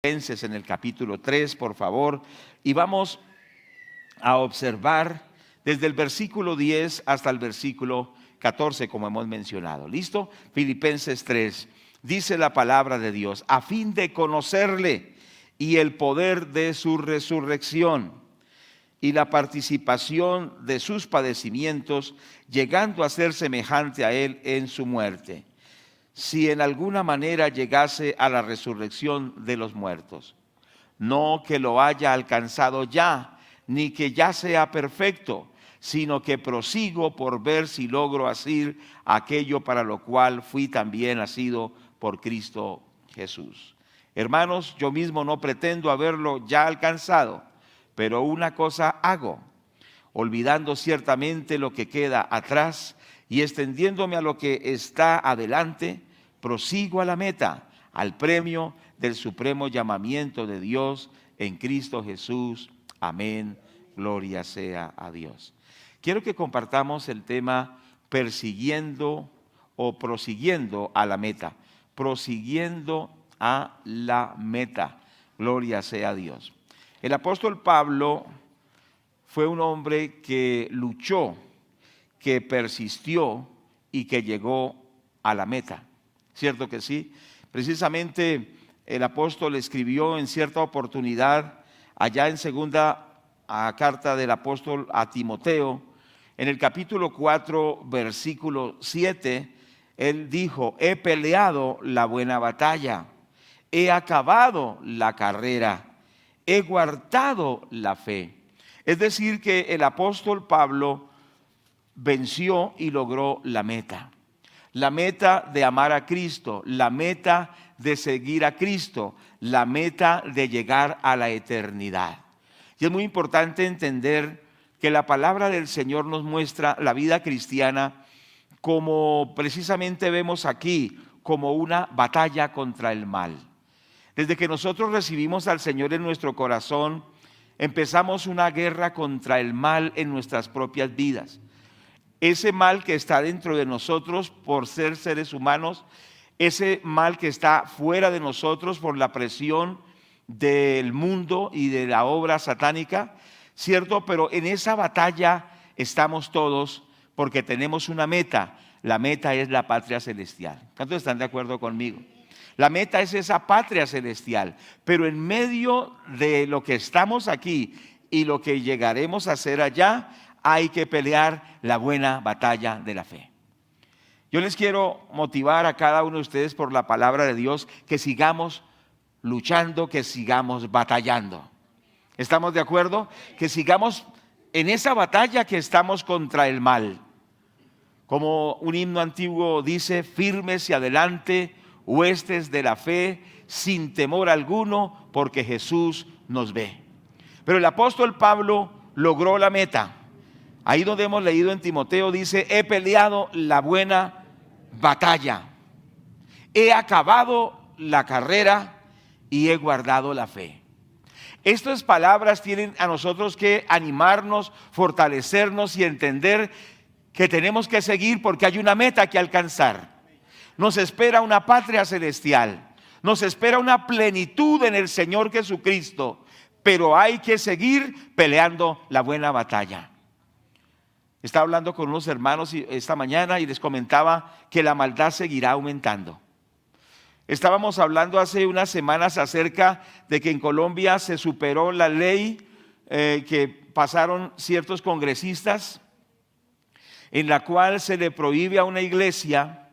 Filipenses en el capítulo 3, por favor, y vamos a observar desde el versículo 10 hasta el versículo 14, como hemos mencionado. ¿Listo? Filipenses 3, dice la palabra de Dios: a fin de conocerle y el poder de su resurrección y la participación de sus padecimientos, llegando a ser semejante a él en su muerte, si en alguna manera llegase a la resurrección de los muertos. No que lo haya alcanzado ya, ni que ya sea perfecto, sino que prosigo por ver si logro hacer aquello para lo cual fui también asido por Cristo Jesús. Hermanos, yo mismo no pretendo haberlo ya alcanzado, pero una cosa hago, olvidando ciertamente lo que queda atrás y extendiéndome a lo que está adelante, prosigo a la meta, al premio del supremo llamamiento de Dios en Cristo Jesús. Amén. Gloria sea a Dios. Quiero que compartamos el tema persiguiendo o prosiguiendo a la meta. Prosiguiendo a la meta. Gloria sea a Dios. El apóstol Pablo fue un hombre que luchó, que persistió y que llegó a la meta. ¿Cierto que sí? Precisamente el apóstol escribió en cierta oportunidad, allá en segunda carta del apóstol a Timoteo, en el capítulo 4, versículo 7, él dijo: he peleado la buena batalla, he acabado la carrera, he guardado la fe. Es decir, que el apóstol Pablo venció y logró la meta. La meta de amar a Cristo, la meta de seguir a Cristo, la meta de llegar a la eternidad. Y es muy importante entender que la palabra del Señor nos muestra la vida cristiana como precisamente vemos aquí, como una batalla contra el mal. Desde que nosotros recibimos al Señor en nuestro corazón, empezamos una guerra contra el mal en nuestras propias vidas. Ese mal que está dentro de nosotros por ser seres humanos, ese mal que está fuera de nosotros por la presión del mundo y de la obra satánica, ¿cierto? Pero en esa batalla estamos todos porque tenemos una meta. La meta es la patria celestial. ¿Cuántos están de acuerdo conmigo? La meta es esa patria celestial, pero en medio de lo que estamos aquí y lo que llegaremos a hacer allá, hay que pelear la buena batalla de la fe. Yo les quiero motivar a cada uno de ustedes por la palabra de Dios que sigamos luchando, que sigamos batallando. ¿Estamos de acuerdo? Que sigamos en esa batalla que estamos contra el mal. Como un himno antiguo dice: firmes y adelante, huestes de la fe, sin temor alguno, porque Jesús nos ve. Pero el apóstol Pablo logró la meta. Ahí donde hemos leído en Timoteo dice: he peleado la buena batalla, he acabado la carrera y he guardado la fe. Estas palabras tienen a nosotros que animarnos, fortalecernos y entender que tenemos que seguir porque hay una meta que alcanzar. Nos espera una patria celestial, nos espera una plenitud en el Señor Jesucristo, pero hay que seguir peleando la buena batalla. Estaba hablando con unos hermanos esta mañana y les comentaba que la maldad seguirá aumentando. Estábamos hablando hace unas semanas acerca de que en Colombia se superó la ley que pasaron ciertos congresistas, en la cual se le prohíbe a una iglesia,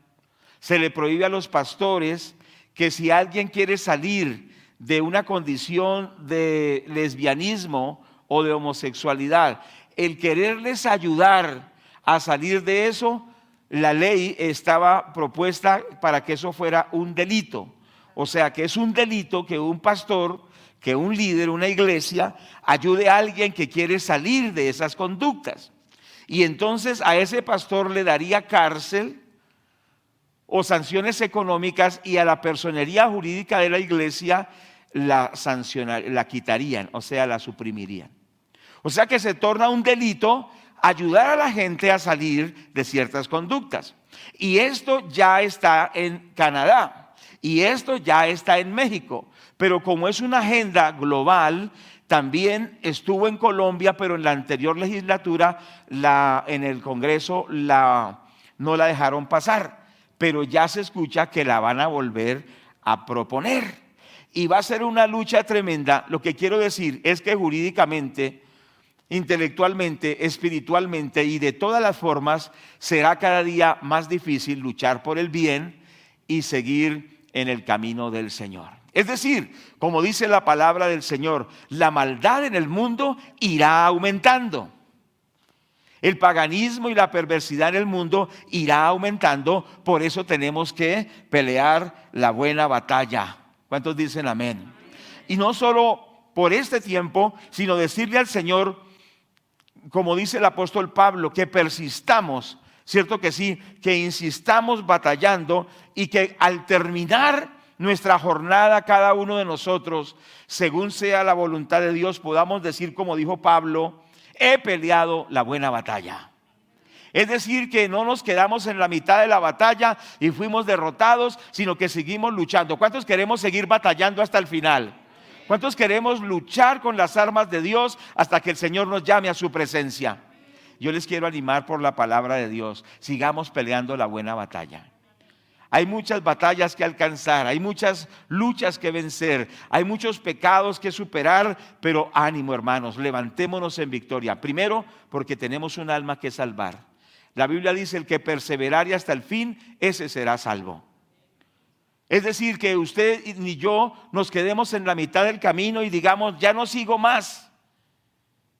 se le prohíbe a los pastores, que si alguien quiere salir de una condición de lesbianismo o de homosexualidad, el quererles ayudar a salir de eso, la ley estaba propuesta para que eso fuera un delito. O sea que es un delito que un pastor, que un líder, una iglesia, ayude a alguien que quiere salir de esas conductas. Y entonces a ese pastor le daría cárcel o sanciones económicas, y a la personería jurídica de la iglesia la quitarían, o sea, la suprimirían. O sea que se torna un delito ayudar a la gente a salir de ciertas conductas. Y esto ya está en Canadá, y esto ya está en México. Pero como es una agenda global, también estuvo en Colombia, pero en la anterior legislatura, en el Congreso, no la dejaron pasar. Pero ya se escucha que la van a volver a proponer. Y va a ser una lucha tremenda. Lo que quiero decir es que jurídicamente, intelectualmente, espiritualmente y de todas las formas, será cada día más difícil luchar por el bien y seguir en el camino del Señor. Es decir, como dice la palabra del Señor, la maldad en el mundo irá aumentando. El paganismo y la perversidad en el mundo irá aumentando, por eso tenemos que pelear la buena batalla. ¿Cuántos dicen amén? Y no solo por este tiempo, sino decirle al Señor, como dice el apóstol Pablo, que persistamos, cierto que sí, que insistamos batallando y que al terminar nuestra jornada cada uno de nosotros, según sea la voluntad de Dios, podamos decir como dijo Pablo, he peleado la buena batalla. Es decir, que no nos quedamos en la mitad de la batalla y fuimos derrotados, sino que seguimos luchando. ¿Cuántos queremos seguir batallando hasta el final? ¿Cuántos queremos luchar con las armas de Dios hasta que el Señor nos llame a su presencia? Yo les quiero animar por la palabra de Dios. Sigamos peleando la buena batalla. Hay muchas batallas que alcanzar, hay muchas luchas que vencer, hay muchos pecados que superar, pero ánimo, hermanos, levantémonos en victoria. Primero, porque tenemos un alma que salvar. La Biblia dice, el que perseverare hasta el fin, ese será salvo. Es decir, que usted ni yo nos quedemos en la mitad del camino y digamos, ya no sigo más.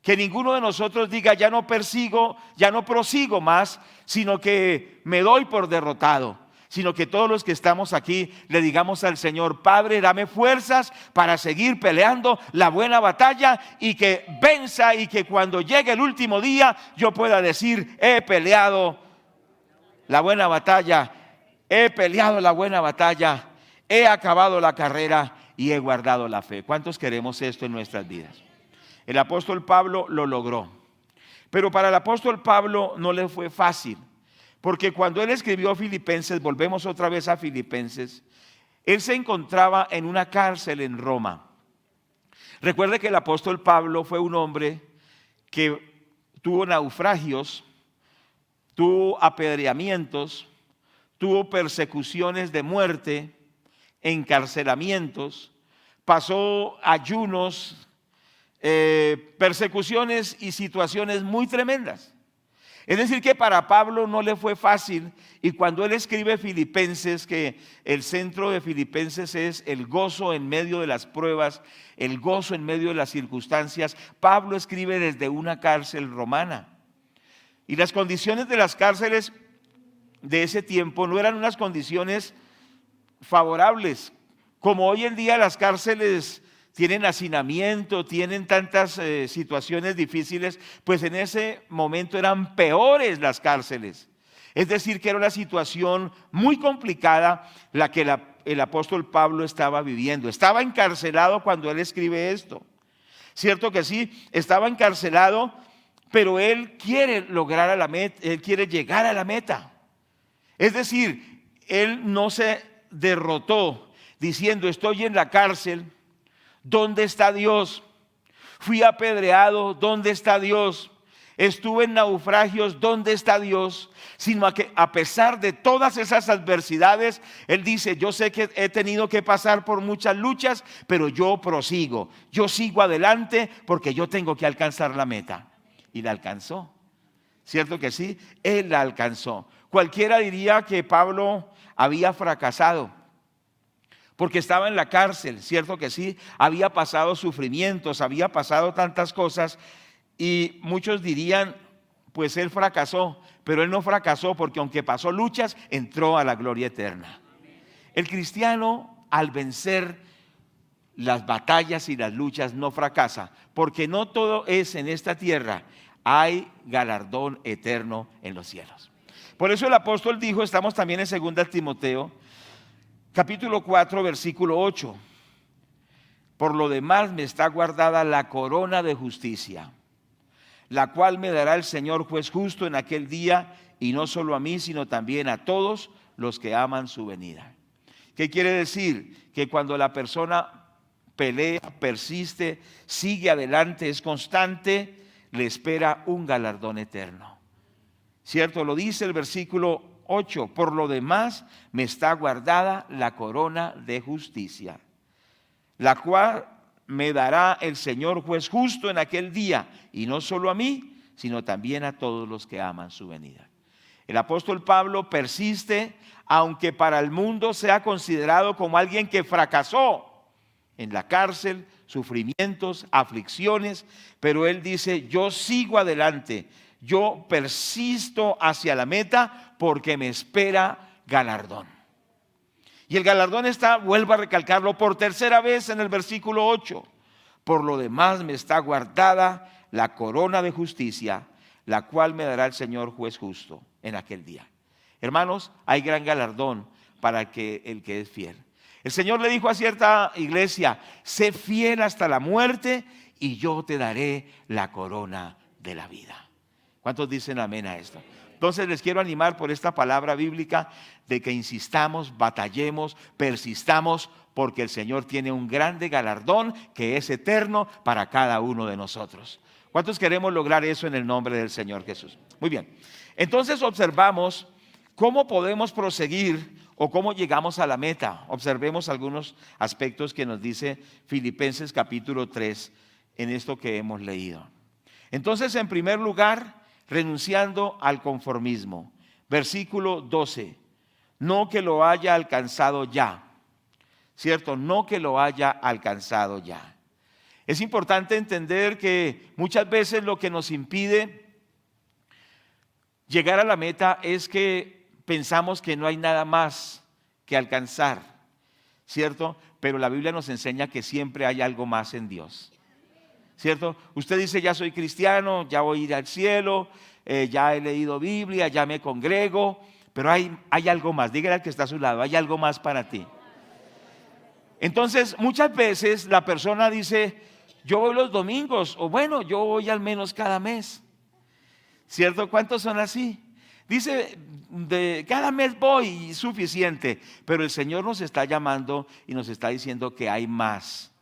Que ninguno de nosotros diga, ya no persigo, ya no prosigo más, sino que me doy por derrotado. Sino que todos los que estamos aquí le digamos al Señor, Padre, dame fuerzas para seguir peleando la buena batalla y que venza y que cuando llegue el último día yo pueda decir, he peleado la buena batalla, he peleado la buena batalla, he acabado la carrera y he guardado la fe. ¿Cuántos queremos esto en nuestras vidas? El apóstol Pablo lo logró, pero para el apóstol Pablo no le fue fácil. Porque cuando él escribió Filipenses, volvemos otra vez a Filipenses, él se encontraba en una cárcel en Roma. Recuerde que el apóstol Pablo fue un hombre que tuvo naufragios, tuvo apedreamientos, tuvo persecuciones de muerte, encarcelamientos, pasó ayunos, persecuciones y situaciones muy tremendas. Es decir que para Pablo no le fue fácil, y cuando él escribe Filipenses, que el centro de Filipenses es el gozo en medio de las pruebas, el gozo en medio de las circunstancias, Pablo escribe desde una cárcel romana. Y las condiciones de las cárceles de ese tiempo no eran unas condiciones favorables, como hoy en día las cárceles tienen hacinamiento, tienen tantas situaciones difíciles, pues en ese momento eran peores las cárceles. Es decir, que era una situación muy complicada la que el apóstol Pablo estaba viviendo. Estaba encarcelado cuando él escribe esto. Cierto que sí, estaba encarcelado, pero él quiere lograr a la meta, él quiere llegar a la meta. Es decir, él no se derrotó diciendo, estoy en la cárcel, ¿dónde está Dios? Fui apedreado, ¿dónde está Dios? Estuve en naufragios, ¿dónde está Dios? Sino que a pesar de todas esas adversidades, él dice, yo sé que he tenido que pasar por muchas luchas, pero yo prosigo, yo sigo adelante porque yo tengo que alcanzar la meta. Y la alcanzó, ¿cierto que sí? Él la alcanzó. Cualquiera diría que Pablo había fracasado, porque estaba en la cárcel, ¿cierto que sí? Había pasado sufrimientos, había pasado tantas cosas, y muchos dirían, pues él fracasó, pero él no fracasó porque aunque pasó luchas, entró a la gloria eterna. El cristiano, al vencer las batallas y las luchas, no fracasa, porque no todo es en esta tierra, hay galardón eterno en los cielos. Por eso el apóstol dijo, estamos también en 2 Timoteo, capítulo 4, versículo 8. Por lo demás me está guardada la corona de justicia, la cual me dará el Señor juez justo en aquel día, y no solo a mí, sino también a todos los que aman su venida. ¿Qué quiere decir? Que cuando la persona pelea, persiste, sigue adelante, es constante, le espera un galardón eterno. ¿Cierto? Lo dice el versículo 8, por lo demás me está guardada la corona de justicia, la cual me dará el Señor juez justo en aquel día, y no solo a mí, sino también a todos los que aman su venida. El apóstol Pablo persiste, aunque para el mundo sea considerado como alguien que fracasó en la cárcel, sufrimientos, aflicciones, pero él dice, yo sigo adelante, yo persisto hacia la meta porque me espera galardón. Y el galardón está, vuelvo a recalcarlo por tercera vez en el versículo 8. Por lo demás me está guardada la corona de justicia, la cual me dará el Señor juez justo en aquel día. Hermanos, hay gran galardón para el que es fiel. El Señor le dijo a cierta iglesia, sé fiel hasta la muerte y yo te daré la corona de la vida. ¿Cuántos dicen amén a esto? Entonces les quiero animar por esta palabra bíblica de que insistamos, batallemos, persistamos, porque el Señor tiene un grande galardón que es eterno para cada uno de nosotros. ¿Cuántos queremos lograr eso en el nombre del Señor Jesús? Muy bien. Entonces observamos cómo podemos proseguir o cómo llegamos a la meta. Observemos algunos aspectos que nos dice Filipenses capítulo 3 en esto que hemos leído. Entonces, en primer lugar, renunciando al conformismo. Versículo 12. No que lo haya alcanzado ya. ¿Cierto? No que lo haya alcanzado ya. Es importante entender que muchas veces lo que nos impide llegar a la meta es que pensamos que no hay nada más que alcanzar, ¿cierto? Pero la Biblia nos enseña que siempre hay algo más en Dios, ¿cierto? Usted dice, ya soy cristiano, ya voy a ir al cielo, ya he leído Biblia, ya me congrego, pero hay algo más. Dígale al que está a su lado, hay algo más para ti. Entonces, muchas veces la persona dice, yo voy los domingos, o bueno, yo voy al menos cada mes, ¿cierto? ¿Cuántos son así? Dice, de cada mes voy, suficiente, pero el Señor nos está llamando y nos está diciendo que hay más.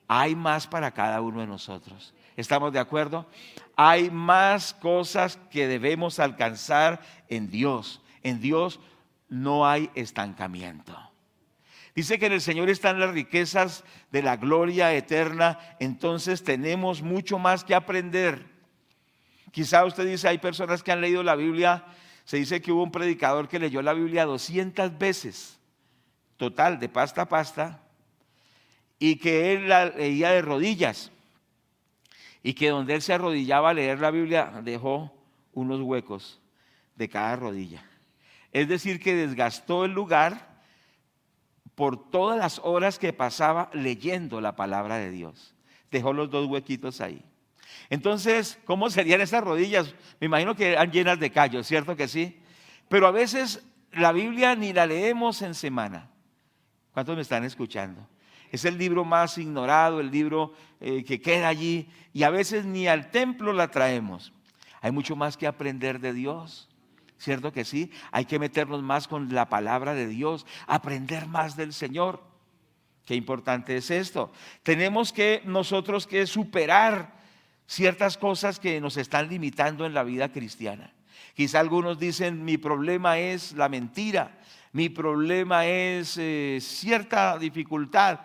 Hay más para cada uno de nosotros. ¿Estamos de acuerdo? Hay más cosas que debemos alcanzar en Dios. En Dios no hay estancamiento. Dice que en el Señor están las riquezas de la gloria eterna, entonces tenemos mucho más que aprender. Quizá usted dice, hay personas que han leído la Biblia, se dice que hubo un predicador que leyó la Biblia 200 veces, total, de pasta a pasta, y que él la leía de rodillas, y que donde él se arrodillaba a leer la Biblia, dejó unos huecos de cada rodilla. Es decir, que desgastó el lugar por todas las horas que pasaba leyendo la palabra de Dios. Dejó los dos huequitos ahí. Entonces, ¿cómo serían esas rodillas? Me imagino que eran llenas de callos, ¿cierto que sí? Pero a veces la Biblia ni la leemos en semana. ¿Cuántos me están escuchando? Es el libro más ignorado, el libro que queda allí, y a veces ni al templo la traemos. Hay mucho más que aprender de Dios, ¿cierto que sí? Hay que meternos más con la palabra de Dios, aprender más del Señor. Qué importante es esto. Tenemos que nosotros que superar ciertas cosas que nos están limitando en la vida cristiana. Quizá algunos dicen, mi problema es la mentira, mi problema es cierta dificultad.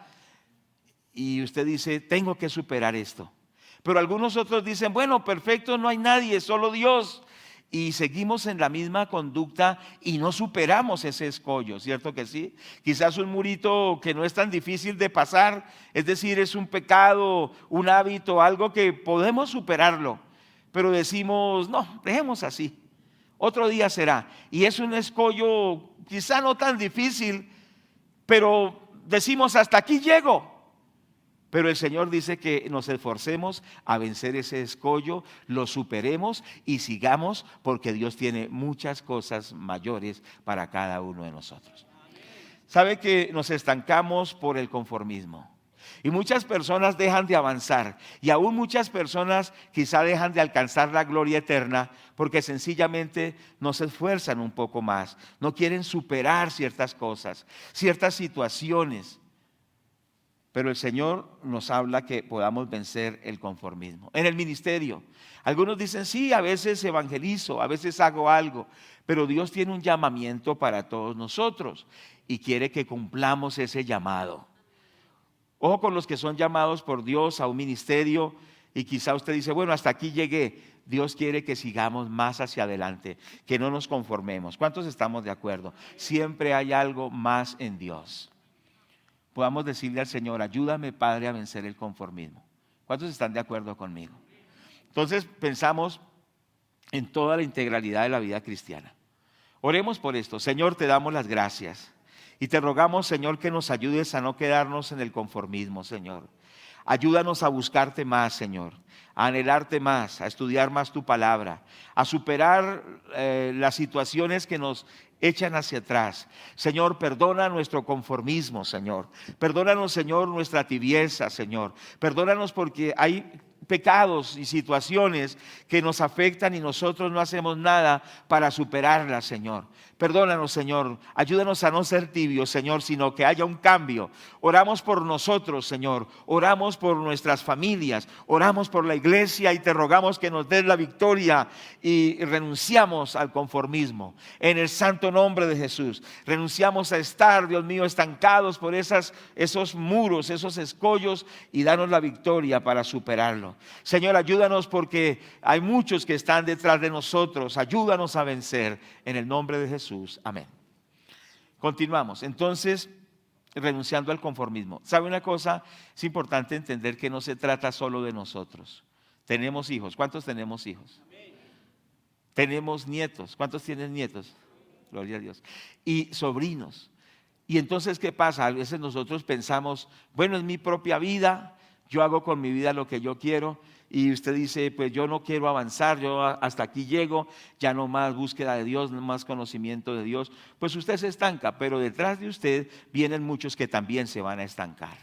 Y usted dice, tengo que superar esto. Pero algunos otros dicen, bueno, perfecto, no hay nadie, solo Dios. Y seguimos en la misma conducta y no superamos ese escollo, ¿cierto que sí? Quizás un murito que no es tan difícil de pasar, es decir, es un pecado, un hábito, algo que podemos superarlo, pero decimos, no, dejemos así, otro día será. Y es un escollo quizá no tan difícil, pero decimos, hasta aquí llego. Pero el Señor dice que nos esforcemos a vencer ese escollo, lo superemos y sigamos, porque Dios tiene muchas cosas mayores para cada uno de nosotros. ¿Sabe que nos estancamos por el conformismo? Y muchas personas dejan de avanzar, y aún muchas personas quizá dejan de alcanzar la gloria eterna porque sencillamente no se esfuerzan un poco más, no quieren superar ciertas cosas, ciertas situaciones. Pero el Señor nos habla que podamos vencer el conformismo. En el ministerio, algunos dicen, sí, a veces evangelizo, a veces hago algo, pero Dios tiene un llamamiento para todos nosotros y quiere que cumplamos ese llamado. Ojo con los que son llamados por Dios a un ministerio y quizá usted dice, bueno, hasta aquí llegué. Dios quiere que sigamos más hacia adelante, que no nos conformemos. ¿Cuántos estamos de acuerdo? Siempre hay algo más en Dios. Podamos decirle al Señor, ayúdame, Padre, a vencer el conformismo. ¿Cuántos están de acuerdo conmigo? Entonces pensamos en toda la integralidad de la vida cristiana. Oremos por esto. Señor, te damos las gracias y te rogamos, Señor, que nos ayudes a no quedarnos en el conformismo, Señor. Ayúdanos a buscarte más, Señor, a anhelarte más, a estudiar más tu palabra, a superar las situaciones que nos echan hacia atrás. Señor, perdona nuestro conformismo, Señor. Perdónanos, Señor, nuestra tibieza, Señor. Perdónanos porque hay pecados y situaciones que nos afectan y nosotros no hacemos nada para superarlas, Señor. Perdónanos, Señor. Ayúdanos a no ser tibios, Señor, sino que haya un cambio. Oramos por nosotros, Señor. Oramos por nuestras familias. Oramos por la iglesia y te rogamos que nos des la victoria y renunciamos al conformismo. En el santo nombre de Jesús. Renunciamos a estar, Dios mío, estancados por esos muros, esos escollos y danos la victoria para superarlo. Señor, ayúdanos porque hay muchos que están detrás de nosotros. Ayúdanos a vencer en el nombre de Jesús. Amén. Continuamos. Entonces, renunciando al conformismo. ¿Sabe una cosa? Es importante entender que no se trata solo de nosotros. Tenemos hijos. ¿Cuántos tenemos hijos? Amén. Tenemos nietos. ¿Cuántos tienen nietos? Gloria a Dios. Y sobrinos. Y entonces, ¿qué pasa? A veces nosotros pensamos, bueno, es mi propia vida, yo hago con mi vida lo que yo quiero. Y usted dice, pues yo no quiero avanzar, yo hasta aquí llego, ya no más búsqueda de Dios, no más conocimiento de Dios. Pues usted se estanca, pero detrás de usted vienen muchos que también se van a estancar.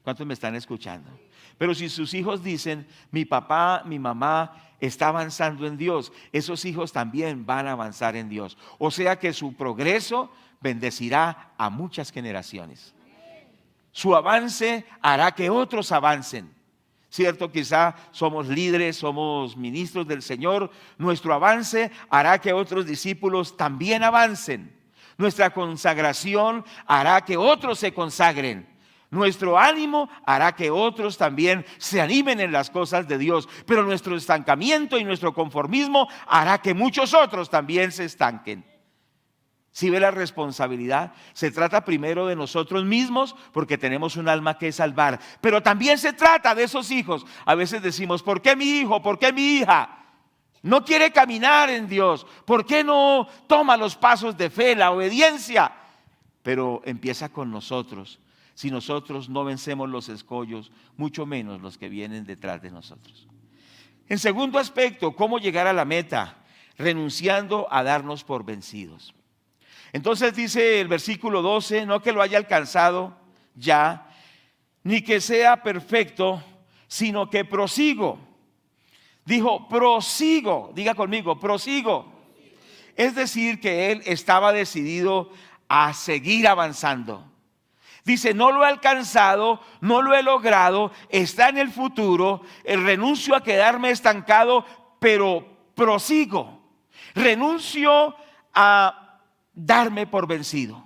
¿Cuántos me están escuchando? Pero si sus hijos dicen, mi papá, mi mamá está avanzando en Dios, esos hijos también van a avanzar en Dios. O sea que su progreso bendecirá a muchas generaciones. Su avance hará que otros avancen. Cierto, quizá somos líderes, somos ministros del Señor. Nuestro avance hará que otros discípulos también avancen. Nuestra consagración hará que otros se consagren. Nuestro ánimo hará que otros también se animen en las cosas de Dios. Pero nuestro estancamiento y nuestro conformismo hará que muchos otros también se estanquen. Si ve la responsabilidad, se trata primero de nosotros mismos porque tenemos un alma que salvar, pero también se trata de esos hijos. A veces decimos, ¿por qué mi hijo? ¿Por qué mi hija? No quiere caminar en Dios. ¿Por qué no toma los pasos de fe, la obediencia? Pero empieza con nosotros. Si nosotros no vencemos los escollos, mucho menos los que vienen detrás de nosotros. En segundo aspecto, ¿cómo llegar a la meta? Renunciando a darnos por vencidos. Entonces dice el versículo 12, no que lo haya alcanzado ya, ni que sea perfecto, sino que prosigo. Dijo, prosigo, diga conmigo, prosigo. Es decir, que él estaba decidido a seguir avanzando. Dice, no lo he alcanzado, no lo he logrado, está en el futuro, renuncio a quedarme estancado, pero prosigo. Renuncio a darme por vencido.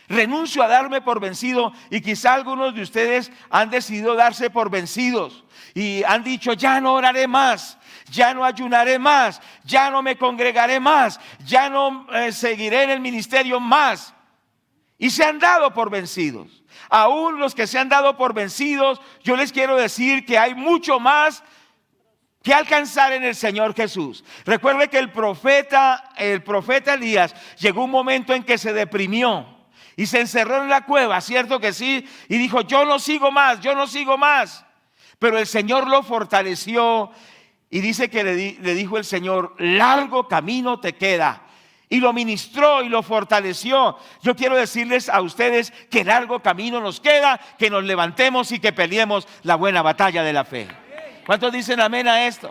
Renuncio a darme por vencido. Y quizá algunos de ustedes han decidido darse por vencidos y han dicho, ya no oraré más, ya no ayunaré más, ya no me congregaré más, ya no seguiré en el ministerio más. Y se han dado por vencidos. Aún los que se han dado por vencidos, yo les quiero decir que hay mucho más que alcanzar en el Señor Jesús. Recuerde que el profeta Elías llegó un momento en que se deprimió y se encerró en la cueva, ¿cierto que sí? Y dijo, yo no sigo más, yo no sigo más. Pero el Señor lo fortaleció y dice que le dijo el Señor, largo camino te queda. Y lo ministró y lo fortaleció. Yo quiero decirles a ustedes que largo camino nos queda, que nos levantemos y que peleemos la buena batalla de la fe. ¿Cuántos dicen amén a esto?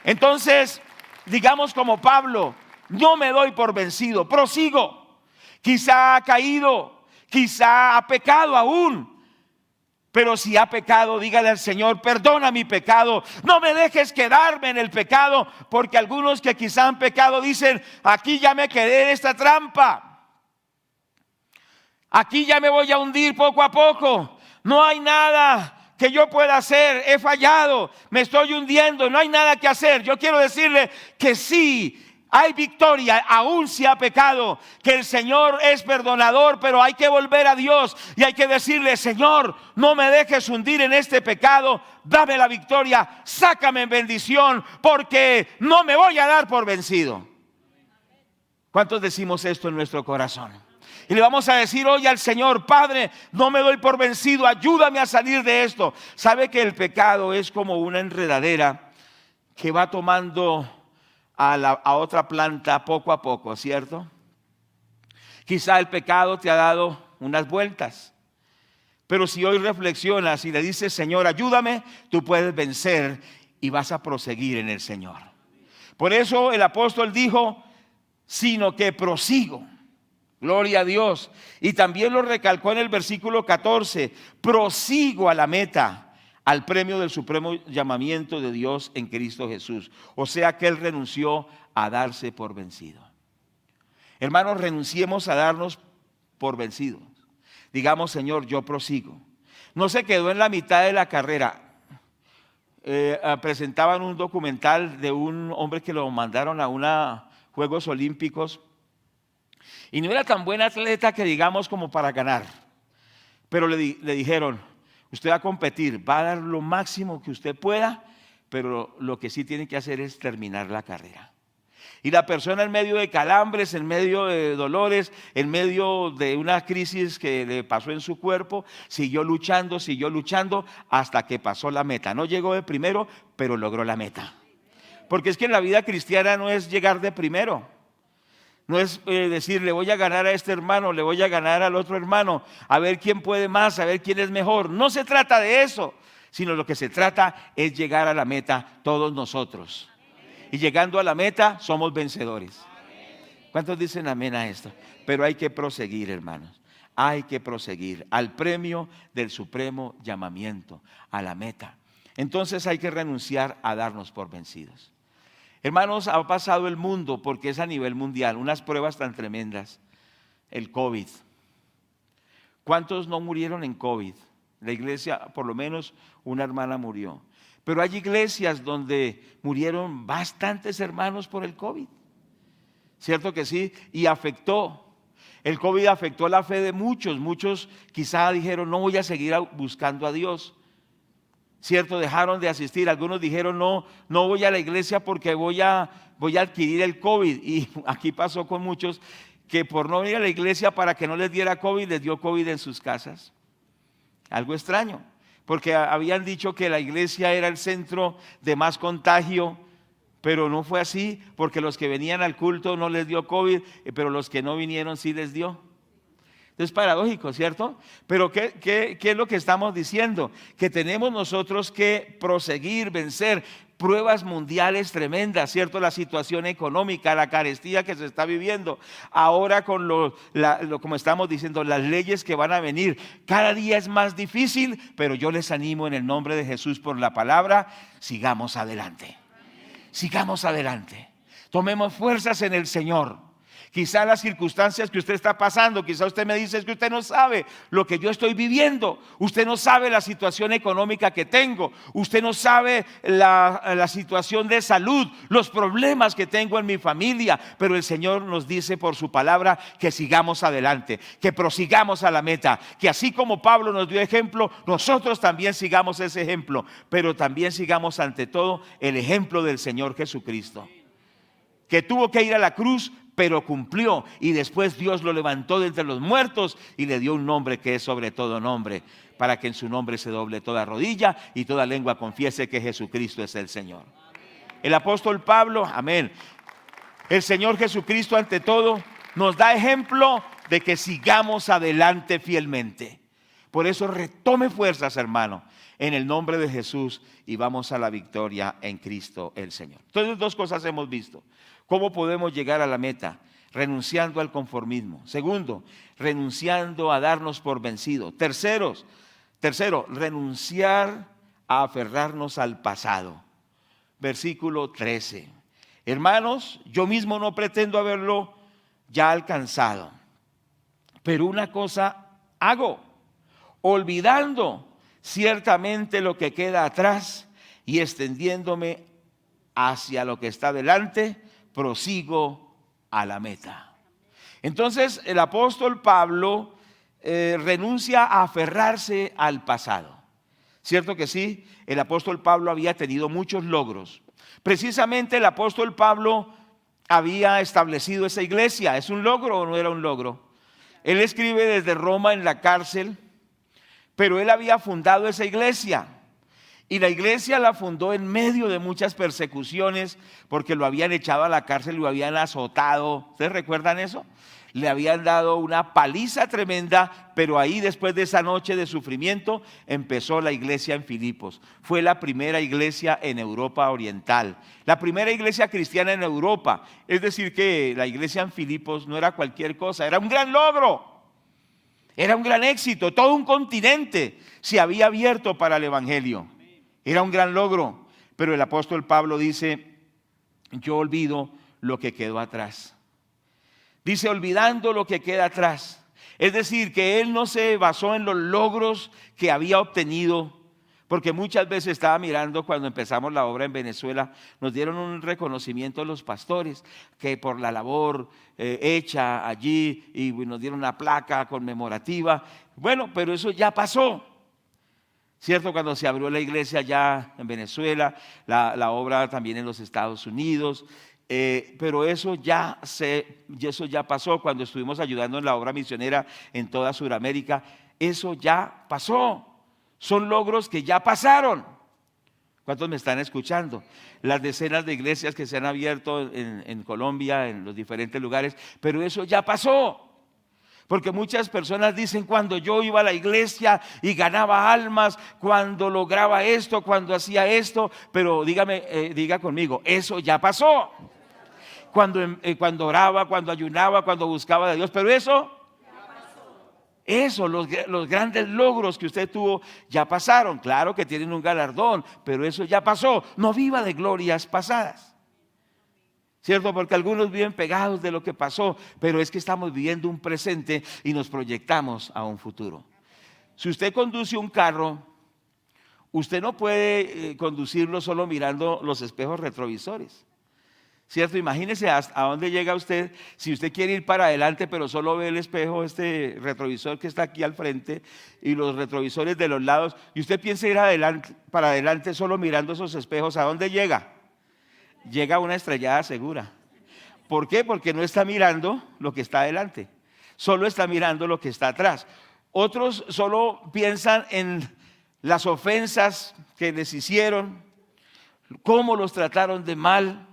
Entonces, digamos como Pablo, no me doy por vencido, prosigo. Quizá ha caído, quizá ha pecado aún. Pero si ha pecado, dígale al Señor: perdona mi pecado, no me dejes quedarme en el pecado, porque algunos que quizá han pecado dicen: aquí ya me quedé en esta trampa, aquí ya me voy a hundir poco a poco, no hay nada que yo pueda hacer, he fallado, me estoy hundiendo, no hay nada que hacer. Yo quiero decirle que sí, hay victoria, aún si ha pecado, que el Señor es perdonador, pero hay que volver a Dios y hay que decirle: Señor, no me dejes hundir en este pecado, dame la victoria, sácame en bendición, porque no me voy a dar por vencido. ¿Cuántos decimos esto en nuestro corazón? Y le vamos a decir hoy al Señor: Padre, no me doy por vencido, ayúdame a salir de esto. Sabe que el pecado es como una enredadera que va tomando a otra planta poco a poco, ¿cierto? Quizá el pecado te ha dado unas vueltas, pero si hoy reflexionas y le dices: Señor, ayúdame, tú puedes vencer y vas a proseguir en el Señor. Por eso el apóstol dijo: sino que prosigo. Gloria a Dios. Y también lo recalcó en el versículo 14: prosigo a la meta, al premio del supremo llamamiento de Dios en Cristo Jesús. O sea que Él renunció a darse por vencido. Hermanos, renunciemos a darnos por vencidos. Digamos: Señor, yo prosigo. No se quedó en la mitad de la carrera. Presentaban un documental de un hombre que lo mandaron a unos Juegos Olímpicos. Y no era tan buen atleta que digamos como para ganar. Pero le dijeron: usted va a competir, va a dar lo máximo que usted pueda, pero lo que sí tiene que hacer es terminar la carrera. Y la persona, en medio de calambres, en medio de dolores, en medio de una crisis que le pasó en su cuerpo, siguió luchando hasta que pasó la meta. No llegó de primero, pero logró la meta. Porque es que en la vida cristiana no es llegar de primero. No es decir: le voy a ganar a este hermano, le voy a ganar al otro hermano, a ver quién puede más, a ver quién es mejor. No se trata de eso, sino lo que se trata es llegar a la meta todos nosotros. Y llegando a la meta somos vencedores. ¿Cuántos dicen amén a esto? Pero hay que proseguir, hermanos. Hay que proseguir al premio del supremo llamamiento, a la meta. Entonces hay que renunciar a darnos por vencidos. Hermanos, ha pasado el mundo, porque es a nivel mundial, unas pruebas tan tremendas. El COVID. ¿Cuántos no murieron en COVID? La iglesia, por lo menos una hermana murió. Pero hay iglesias donde murieron bastantes hermanos por el COVID. ¿Cierto que sí? Y afectó. El COVID afectó la fe de muchos. Muchos quizá dijeron: no voy a seguir buscando a Dios. ¿Cierto? Dejaron de asistir. Algunos dijeron: no voy a la iglesia porque voy a adquirir el COVID. Y aquí pasó con muchos que por no ir a la iglesia para que no les diera COVID, les dio COVID en sus casas. Algo extraño, porque habían dicho que la iglesia era el centro de más contagio, pero no fue así, porque los que venían al culto no les dio COVID, pero los que no vinieron sí les dio. Es paradójico, ¿cierto? Pero ¿qué es lo que estamos diciendo? Que tenemos nosotros que proseguir, vencer pruebas mundiales tremendas, ¿cierto? La situación económica, la carestía que se está viviendo. Ahora con como estamos diciendo, las leyes que van a venir. Cada día es más difícil, pero yo les animo en el nombre de Jesús por la palabra: sigamos adelante. Sigamos adelante. Tomemos fuerzas en el Señor. Quizá las circunstancias que usted está pasando, quizá usted me dice: es que usted no sabe lo que yo estoy viviendo, usted no sabe la situación económica que tengo, usted no sabe la situación de salud, los problemas que tengo en mi familia, pero el Señor nos dice por su palabra que sigamos adelante, que prosigamos a la meta, que así como Pablo nos dio ejemplo, nosotros también sigamos ese ejemplo, pero también sigamos ante todo el ejemplo del Señor Jesucristo, que tuvo que ir a la cruz, pero cumplió, y después Dios lo levantó de entre los muertos y le dio un nombre que es sobre todo nombre, para que en su nombre se doble toda rodilla y toda lengua confiese que Jesucristo es el Señor. El apóstol Pablo, amén, el Señor Jesucristo ante todo nos da ejemplo de que sigamos adelante fielmente. Por eso retome fuerzas, hermano, en el nombre de Jesús, y vamos a la victoria en Cristo el Señor. Entonces, dos cosas hemos visto. ¿Cómo podemos llegar a la meta? renunciando al conformismo. Segundo, renunciando a darnos por vencido. Tercero, renunciar a aferrarnos al pasado. Versículo 13. Hermanos, yo mismo no pretendo haberlo ya alcanzado, pero una cosa hago, olvidando ciertamente lo que queda atrás y extendiéndome hacia lo que está delante, prosigo a la meta. Entonces el apóstol Pablo renuncia a aferrarse al pasado. ¿Cierto que sí? El apóstol Pablo había tenido muchos logros. Precisamente el apóstol Pablo había establecido esa iglesia. ¿Es un logro o no era un logro? Él escribe desde Roma en la cárcel, pero él había fundado esa iglesia. Y la iglesia la fundó en medio de muchas persecuciones, porque lo habían echado a la cárcel, lo habían azotado. ¿Ustedes recuerdan eso? Le habían dado una paliza tremenda, pero ahí después de esa noche de sufrimiento empezó la iglesia en Filipos. Fue la primera iglesia en Europa Oriental, la primera iglesia cristiana en Europa. Es decir que la iglesia en Filipos no era cualquier cosa, era un gran logro, era un gran éxito. Todo un continente se había abierto para el evangelio, era un gran logro. Pero el apóstol Pablo dice: yo olvido lo que quedó atrás. Dice, olvidando lo que queda atrás. Es decir, que él no se basó en los logros que había obtenido, porque muchas veces estaba mirando cuando empezamos la obra en Venezuela, nos dieron un reconocimiento a los pastores, que por la labor hecha allí, y nos dieron una placa conmemorativa. Bueno, pero eso ya pasó. ¿Cierto? Cuando se abrió la iglesia allá en Venezuela, la obra también en los Estados Unidos. Pero eso ya pasó cuando estuvimos ayudando en la obra misionera en toda Sudamérica. Eso ya pasó. Son logros que ya pasaron. ¿Cuántos me están escuchando? Las decenas de iglesias que se han abierto en Colombia, en los diferentes lugares, pero eso ya pasó. Porque muchas personas dicen: cuando yo iba a la iglesia y ganaba almas, cuando lograba esto, cuando hacía esto. Pero diga conmigo, eso ya pasó. Cuando oraba, cuando ayunaba, cuando buscaba de Dios, pero eso ya pasó. Los grandes logros que usted tuvo ya pasaron. Claro que tienen un galardón, pero eso ya pasó. No viva de glorias pasadas, ¿cierto? Porque algunos viven pegados de lo que pasó, pero es que estamos viviendo un presente y nos proyectamos a un futuro. Si usted conduce un carro, usted no puede conducirlo solo mirando los espejos retrovisores, ¿cierto? Imagínese a dónde llega usted si usted quiere ir para adelante, pero solo ve el espejo, este retrovisor que está aquí al frente y los retrovisores de los lados, y usted piensa ir para adelante solo mirando esos espejos. ¿A dónde llega? Llega a una estrellada segura. ¿Por qué? Porque no está mirando lo que está adelante, solo está mirando lo que está atrás. Otros solo piensan en las ofensas que les hicieron, cómo los trataron de mal,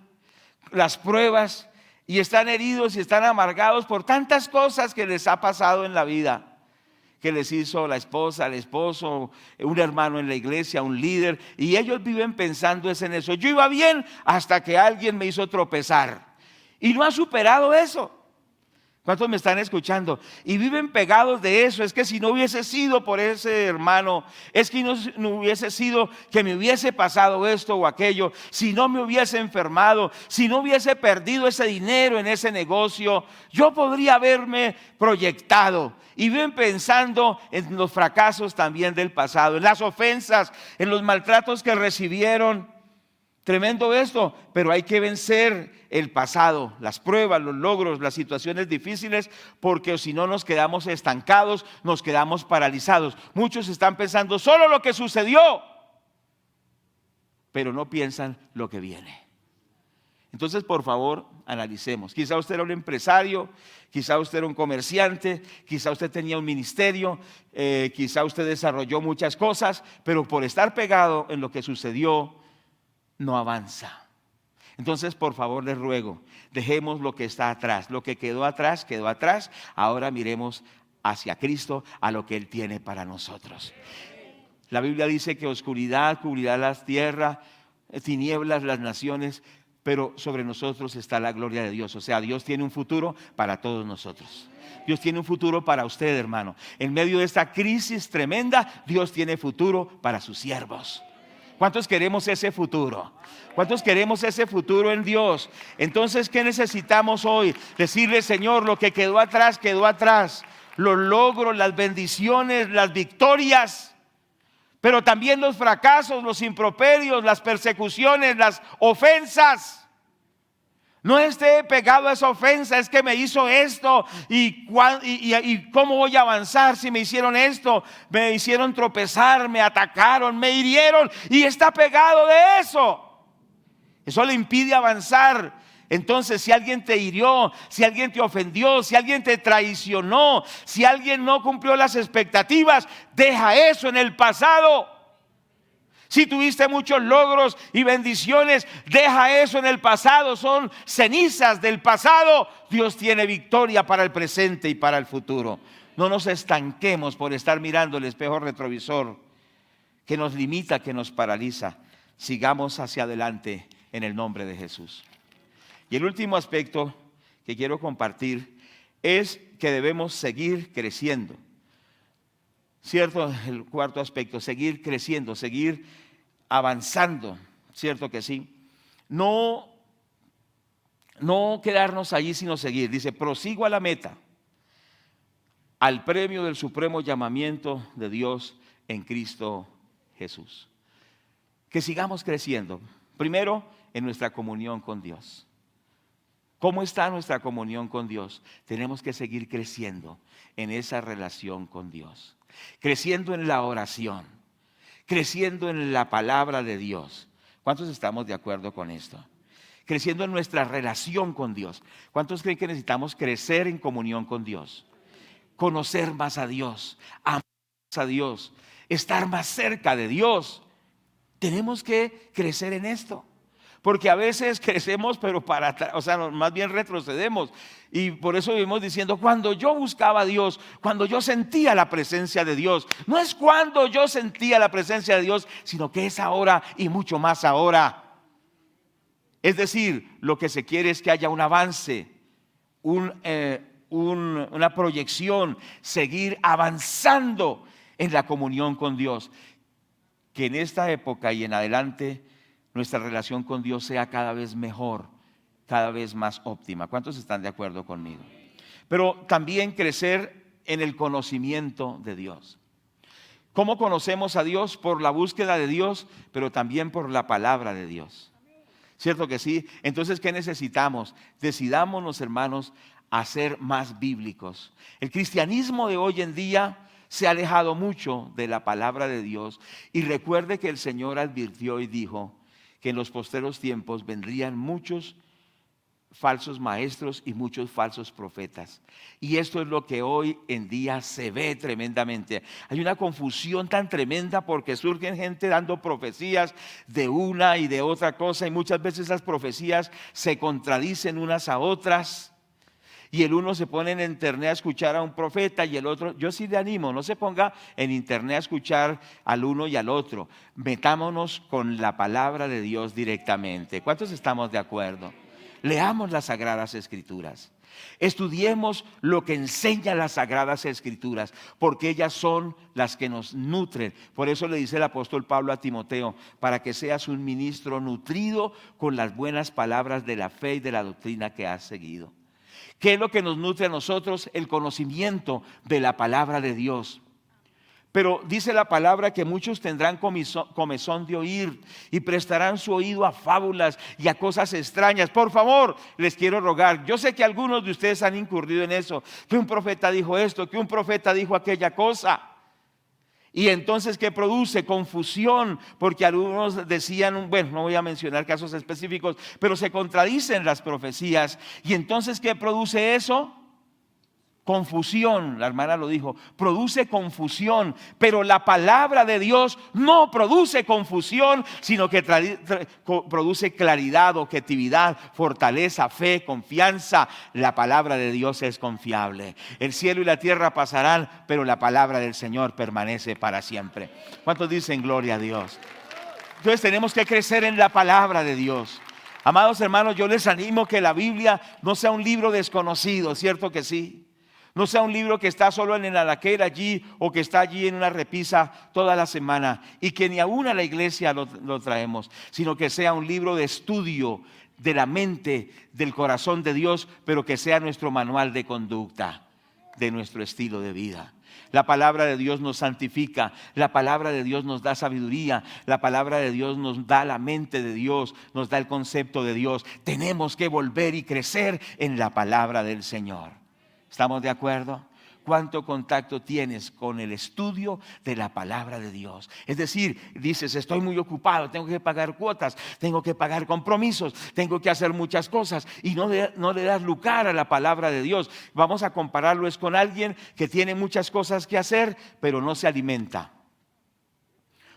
las pruebas, y están heridos y están amargados por tantas cosas que les ha pasado en la vida, que les hizo la esposa, el esposo, un hermano en la iglesia, un líder, y ellos viven pensando en eso. Yo iba bien hasta que alguien me hizo tropezar, y no ha superado eso. ¿Cuántos me están escuchando? Y viven pegados de eso. Es que si no hubiese sido por ese hermano, es que no hubiese sido que me hubiese pasado esto o aquello, si no me hubiese enfermado, si no hubiese perdido ese dinero en ese negocio, yo podría haberme proyectado. Y viven pensando en los fracasos también del pasado, en las ofensas, en los maltratos que recibieron. Tremendo esto, pero hay que vencer el pasado, las pruebas, los logros, las situaciones difíciles, porque si no nos quedamos estancados, nos quedamos paralizados. Muchos están pensando solo lo que sucedió, pero no piensan lo que viene. Entonces, por favor, analicemos. Quizá usted era un empresario, quizá usted era un comerciante, quizá usted tenía un ministerio, quizá usted desarrolló muchas cosas, pero por estar pegado en lo que sucedió, no avanza. Entonces, por favor, les ruego, dejemos lo que está atrás. Lo que quedó atrás, quedó atrás. Ahora miremos hacia Cristo, a lo que Él tiene para nosotros. La Biblia dice que oscuridad cubrirá la tierra, tinieblas las naciones, pero sobre nosotros está la gloria de Dios. O sea, Dios tiene un futuro para todos nosotros. Dios tiene un futuro para usted, hermano. En medio de esta crisis tremenda, Dios tiene futuro para sus siervos. ¿Cuántos queremos ese futuro? ¿Cuántos queremos ese futuro en Dios? Entonces, ¿qué necesitamos hoy? Decirle, Señor, lo que quedó atrás, quedó atrás. Los logros, las bendiciones, las victorias, pero también los fracasos, los improperios, las persecuciones, las ofensas. No esté pegado a esa ofensa, es que me hizo esto y cómo voy a avanzar si me hicieron esto, me hicieron tropezar, me atacaron, me hirieron y está pegado de eso. Eso le impide avanzar. Entonces, si alguien te hirió, si alguien te ofendió, si alguien te traicionó, si alguien no cumplió las expectativas, deja eso en el pasado. Si tuviste muchos logros y bendiciones, deja eso en el pasado, son cenizas del pasado. Dios tiene victoria para el presente y para el futuro. No nos estanquemos por estar mirando el espejo retrovisor que nos limita, que nos paraliza. Sigamos hacia adelante en el nombre de Jesús. Y el último aspecto que quiero compartir es que debemos seguir creciendo. ¿Cierto? El cuarto aspecto, seguir creciendo, seguir avanzando. ¿Cierto que sí? No quedarnos allí sino seguir. Dice, prosigo a la meta, al premio del supremo llamamiento de Dios en Cristo Jesús. Que sigamos creciendo. Primero, en nuestra comunión con Dios. ¿Cómo está nuestra comunión con Dios? Tenemos que seguir creciendo en esa relación con Dios. Creciendo en la oración, creciendo en la palabra de Dios. ¿Cuántos estamos de acuerdo con esto? Creciendo en nuestra relación con Dios. ¿Cuántos creen que necesitamos crecer en comunión con Dios? Conocer más a Dios, amar más a Dios, estar más cerca de Dios. Tenemos que crecer en esto. Porque a veces crecemos, pero para atrás, o sea, más bien retrocedemos. Y por eso vivimos diciendo, cuando yo buscaba a Dios, cuando yo sentía la presencia de Dios. No es cuando yo sentía la presencia de Dios, sino que es ahora y mucho más ahora. Es decir, lo que se quiere es que haya un avance, una proyección, seguir avanzando en la comunión con Dios. Que en esta época y en adelante nuestra relación con Dios sea cada vez mejor, cada vez más óptima. ¿Cuántos están de acuerdo conmigo? Pero también crecer en el conocimiento de Dios. ¿Cómo conocemos a Dios? Por la búsqueda de Dios, pero también por la palabra de Dios. ¿Cierto que sí? Entonces, ¿qué necesitamos? Decidámonos, hermanos, a ser más bíblicos. El cristianismo de hoy en día se ha alejado mucho de la palabra de Dios. Y recuerde que el Señor advirtió y dijo que en los posteros tiempos vendrían muchos falsos maestros y muchos falsos profetas. Y esto es lo que hoy en día se ve tremendamente. Hay una confusión tan tremenda porque surgen gente dando profecías de una y de otra cosa, y muchas veces esas profecías se contradicen unas a otras. Y el uno se pone en internet a escuchar a un profeta y el otro, yo sí le animo, no se ponga en internet a escuchar al uno y al otro. Metámonos con la palabra de Dios directamente. ¿Cuántos estamos de acuerdo? Leamos las Sagradas Escrituras. Estudiemos lo que enseñan las Sagradas Escrituras, porque ellas son las que nos nutren. Por eso le dice el apóstol Pablo a Timoteo, para que seas un ministro nutrido con las buenas palabras de la fe y de la doctrina que has seguido. ¿Qué es lo que nos nutre a nosotros? El conocimiento de la palabra de Dios. Pero dice la palabra que muchos tendrán comezón de oír y prestarán su oído a fábulas y a cosas extrañas. Por favor, les quiero rogar. Yo sé que algunos de ustedes han incurrido en eso. Que un profeta dijo esto, que un profeta dijo aquella cosa. Y entonces, ¿qué produce? Confusión, porque algunos decían, bueno, no voy a mencionar casos específicos, pero se contradicen las profecías. Y entonces, ¿qué produce eso? Confusión, la hermana lo dijo, produce confusión, pero la palabra de Dios no produce confusión, sino que produce claridad, objetividad, fortaleza, fe, confianza. La palabra de Dios es confiable. El cielo y la tierra pasarán, pero la palabra del Señor permanece para siempre. ¿Cuántos dicen gloria a Dios? Entonces tenemos que crecer en la palabra de Dios. Amados hermanos, yo les animo que la Biblia no sea un libro desconocido, ¿cierto que sí? No sea un libro que está solo en el anaquel allí o que está allí en una repisa toda la semana y que ni aún a la iglesia lo traemos, sino que sea un libro de estudio de la mente, del corazón de Dios, pero que sea nuestro manual de conducta, de nuestro estilo de vida. La palabra de Dios nos santifica, la palabra de Dios nos da sabiduría, la palabra de Dios nos da la mente de Dios, nos da el concepto de Dios. Tenemos que volver y crecer en la palabra del Señor. ¿Estamos de acuerdo? ¿Cuánto contacto tienes con el estudio de la palabra de Dios? Es decir, dices, estoy muy ocupado, tengo que pagar cuotas, tengo que pagar compromisos, tengo que hacer muchas cosas y no le das lugar a la palabra de Dios. Vamos a compararlo es con alguien que tiene muchas cosas que hacer, pero no se alimenta.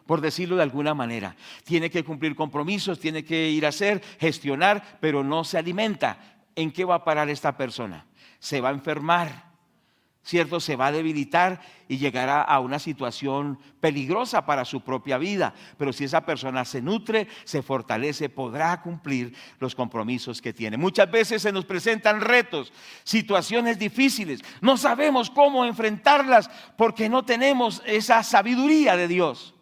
Por decirlo de alguna manera, tiene que cumplir compromisos, tiene que ir a hacer, gestionar, pero no se alimenta. ¿En qué va a parar esta persona? Se va a enfermar, ¿cierto? Se va a debilitar y llegará a una situación peligrosa para su propia vida. Pero si esa persona se nutre, se fortalece, podrá cumplir los compromisos que tiene. Muchas veces se nos presentan retos, situaciones difíciles. No sabemos cómo enfrentarlas porque no tenemos esa sabiduría de Dios.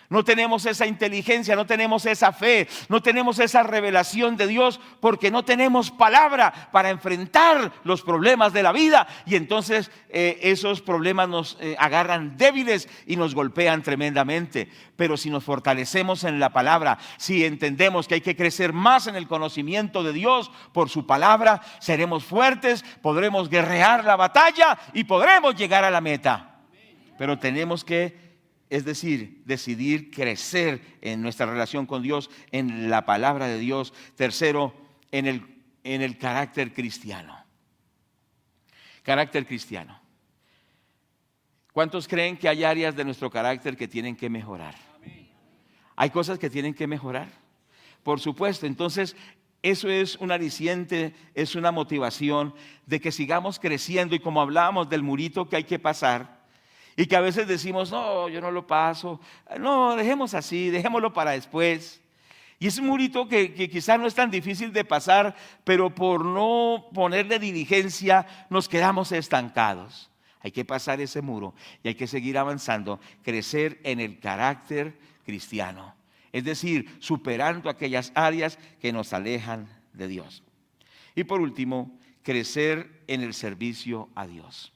No tenemos esa inteligencia, no tenemos esa fe, no tenemos esa revelación de Dios porque no tenemos palabra para enfrentar los problemas de la vida y entonces esos problemas nos agarran débiles y nos golpean tremendamente. Pero si nos fortalecemos en la palabra, si entendemos que hay que crecer más en el conocimiento de Dios por su palabra, seremos fuertes, podremos guerrear la batalla y podremos llegar a la meta. Pero tenemos que decidir crecer en nuestra relación con Dios, en la palabra de Dios. Tercero, en el carácter cristiano. Carácter cristiano. ¿Cuántos creen que hay áreas de nuestro carácter que tienen que mejorar? ¿Hay cosas que tienen que mejorar? Por supuesto. Entonces, eso es un aliciente, es una motivación de que sigamos creciendo. Y como hablábamos del murito que hay que pasar, y que a veces decimos, no, yo no lo paso, no, dejemos así, dejémoslo para después. Y es un murito que quizás no es tan difícil de pasar, pero por no ponerle diligencia nos quedamos estancados. Hay que pasar ese muro y hay que seguir avanzando, crecer en el carácter cristiano. Es decir, superando aquellas áreas que nos alejan de Dios. Y por último, crecer en el servicio a Dios.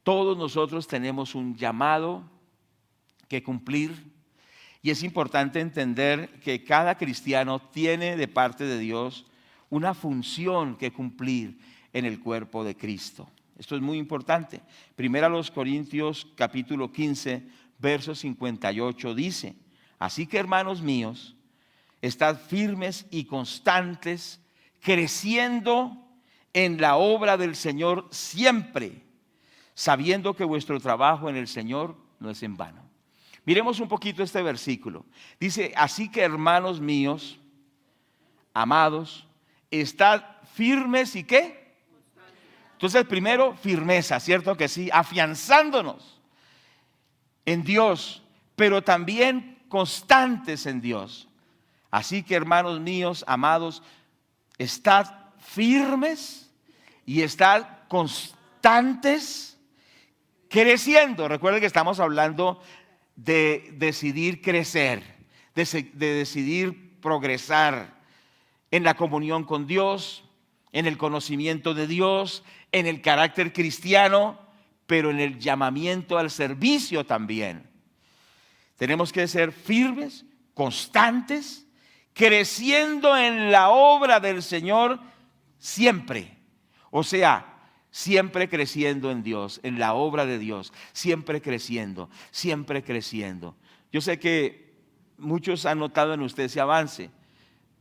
Todos nosotros tenemos un llamado que cumplir y es importante entender que cada cristiano tiene de parte de Dios una función que cumplir en el cuerpo de Cristo. Esto es muy importante. Primera a los Corintios capítulo 15, verso 58 dice, así que hermanos míos, estad firmes y constantes, creciendo en la obra del Señor siempre, sabiendo que vuestro trabajo en el Señor no es en vano. Miremos un poquito este versículo. Dice, así que hermanos míos, amados, estad firmes y ¿qué? Entonces primero firmeza, ¿cierto que sí? Afianzándonos en Dios, pero también constantes en Dios. Así que hermanos míos, amados, estad firmes y estad constantes creciendo. Recuerden que estamos hablando de decidir crecer, de decidir progresar en la comunión con Dios, en el conocimiento de Dios, en el carácter cristiano, pero en el llamamiento al servicio también. Tenemos que ser firmes, constantes, creciendo en la obra del Señor siempre. O sea, siempre creciendo en Dios, en la obra de Dios, siempre creciendo, siempre creciendo. Yo sé que muchos han notado en usted ese avance.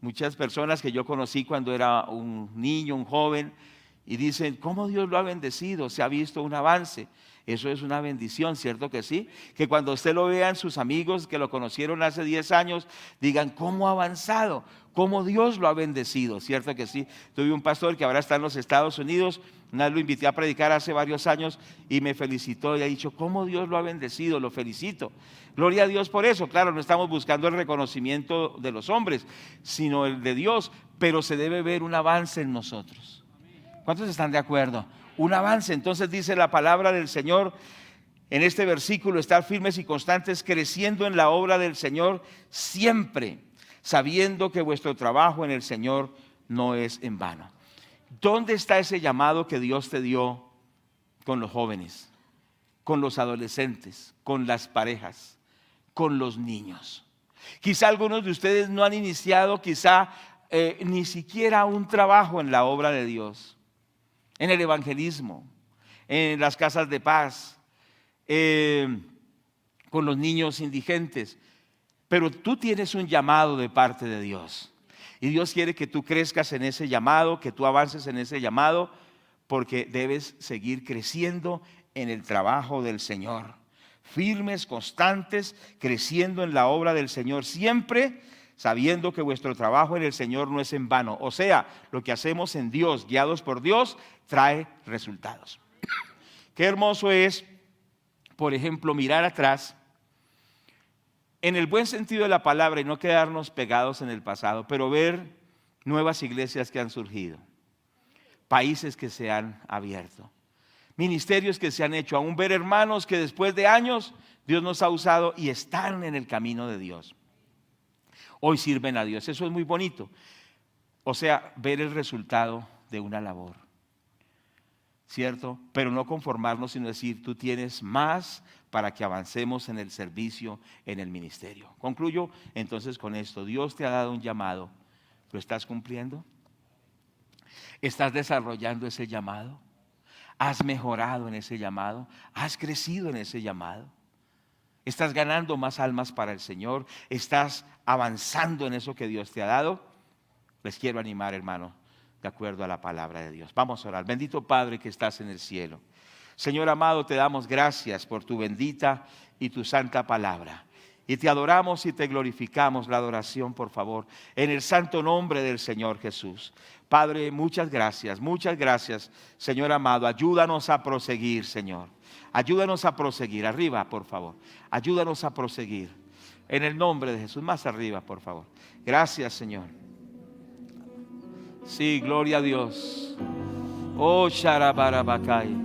Muchas personas que yo conocí cuando era un niño, un joven, y dicen, ¿cómo Dios lo ha bendecido? Se ha visto un avance. Eso es una bendición, ¿cierto que sí? Que cuando usted lo vea en sus amigos que lo conocieron hace 10 años, digan, ¿cómo ha avanzado? ¿Cómo Dios lo ha bendecido? ¿Cierto que sí? Tuve un pastor que ahora está en los Estados Unidos, una vez lo invité a predicar hace varios años y me felicitó y ha dicho, ¿cómo Dios lo ha bendecido? Lo felicito. Gloria a Dios por eso. Claro, no estamos buscando el reconocimiento de los hombres, sino el de Dios, pero se debe ver un avance en nosotros. ¿Cuántos están de acuerdo? Un avance. Entonces dice la palabra del Señor en este versículo, estar firmes y constantes, creciendo en la obra del Señor siempre, sabiendo que vuestro trabajo en el Señor no es en vano. ¿Dónde está ese llamado que Dios te dio con los jóvenes, con los adolescentes, con las parejas, con los niños? Quizá algunos de ustedes no han iniciado ni siquiera un trabajo en la obra de Dios, en el evangelismo, en las casas de paz, con los niños indigentes. Pero tú tienes un llamado de parte de Dios. Y Dios quiere que tú crezcas en ese llamado, que tú avances en ese llamado, porque debes seguir creciendo en el trabajo del Señor. Firmes, constantes, creciendo en la obra del Señor siempre, sabiendo que vuestro trabajo en el Señor no es en vano. O sea, lo que hacemos en Dios, guiados por Dios, trae resultados. Qué hermoso es, por ejemplo, mirar atrás, en el buen sentido de la palabra, y no quedarnos pegados en el pasado, pero ver nuevas iglesias que han surgido, países que se han abierto, ministerios que se han hecho, aún ver hermanos que después de años Dios nos ha usado y están en el camino de Dios. Hoy sirven a Dios, eso es muy bonito. O sea, ver el resultado de una labor, ¿cierto? Pero no conformarnos, sino decir, tú tienes más para que avancemos en el servicio, en el ministerio. Concluyo entonces con esto. Dios te ha dado un llamado. ¿Lo estás cumpliendo? ¿Estás desarrollando ese llamado? ¿Has mejorado en ese llamado? ¿Has crecido en ese llamado? ¿Estás ganando más almas para el Señor? ¿Estás avanzando en eso que Dios te ha dado? Les quiero animar, hermano, de acuerdo a la palabra de Dios. Vamos a orar. Bendito Padre que estás en el cielo. Señor amado, te damos gracias por tu bendita y tu santa palabra. Y te adoramos y te glorificamos. La adoración, por favor, en el santo nombre del Señor Jesús. Padre, muchas gracias, Señor amado. Ayúdanos a proseguir, Señor. Ayúdanos a proseguir. Arriba, por favor. Ayúdanos a proseguir. En el nombre de Jesús. Más arriba, por favor. Gracias, Señor. Sí, gloria a Dios. Oh, Sharabarabacay.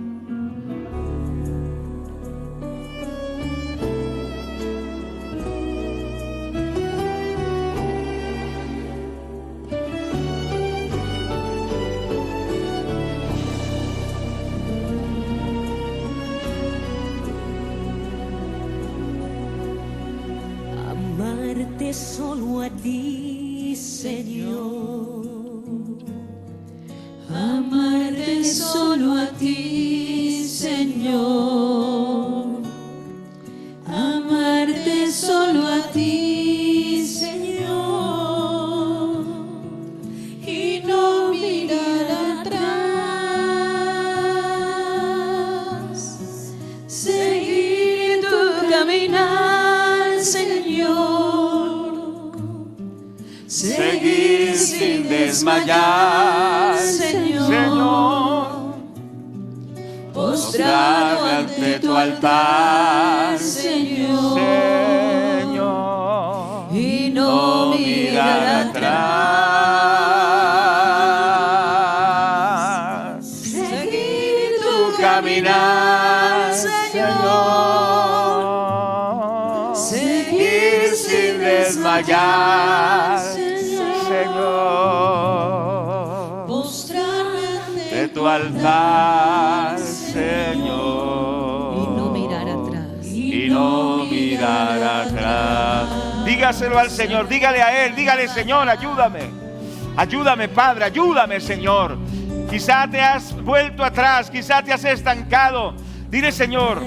Amarte solo a ti, Señor. Amarte solo a ti, Señor. Amarte solo a ti, Señor. Y no mirar atrás. Seguir tu caminar, Señor. Seguir sin desmayar, Señor. Postrado ante tu altar, Señor. Y no mirar atrás. Seguir tu caminar, Señor. Seguir sin desmayar, Señor. Postrarme De tu altar, Señor. y no mirar atrás. Y no mirar atrás. Dígaselo al Señor, dígale a Él, dígale, Señor, ayúdame. Ayúdame, Padre, ayúdame, Señor. Quizá te has vuelto atrás, quizá te has estancado. Dile, Señor,